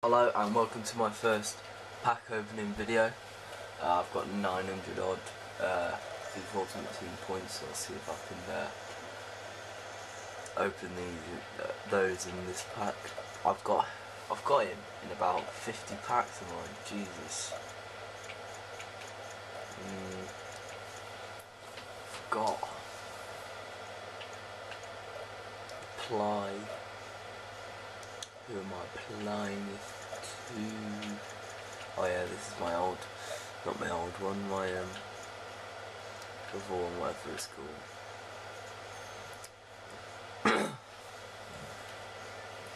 Hello and welcome to my first pack opening video. I've got 900 odd FIFA Ultimate Team points, so I'll see if I can open those in this pack. I've got him in about 50 packs of mine. Jesus. Forgot. Apply. Who am I applying this to? Oh yeah, this is my old, not my old one, my other one, whatever it's called.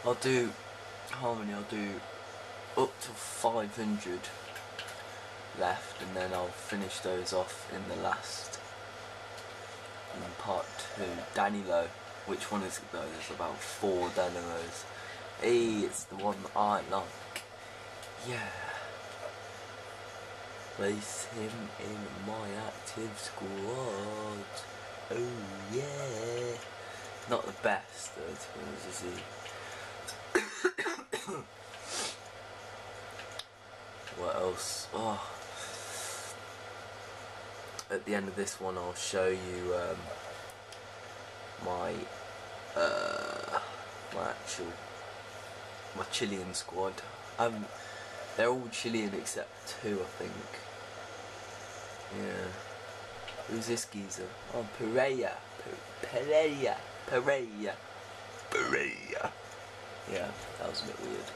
I'll do, how many? I'll do up to 500 left, and then I'll finish those off in the last, in part 2. Danilo, which one is it though? There's about 4 Danilos. Hey, it's the one that I like. Yeah. Place him in my active squad. Oh yeah. Not the best though, to be honest, is he? What else? Oh. At the end of this one I'll show you my Chilean squad. They're all Chilean except 2, I think. Yeah. Who's this geezer? Oh, Pereira. Yeah, that was a bit weird.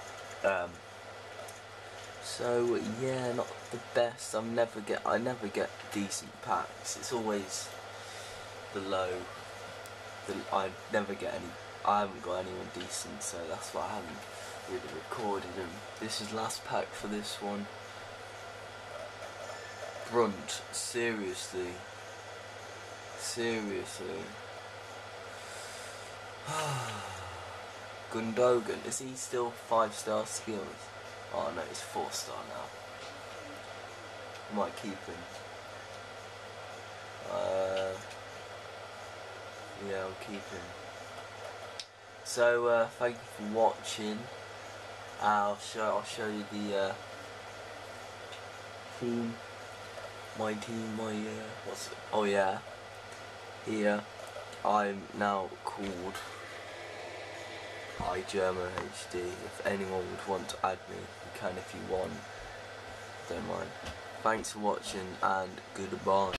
So yeah, not the best. I never get decent packs. It's always the low. I never get any. I haven't got anyone decent, so that's why I haven't really recorded them. This is last pack for this one. Brunt, seriously. Gundogan, is he still 5-star skills? Oh no, he's 4-star now. I might keep him. Yeah, I'll keep him. So thank you for watching. I'll show you the team. My what's it? Oh yeah. Here I'm now called iGerman HD. If anyone would want to add me, you can if you want. Don't mind. Thanks for watching and goodbye.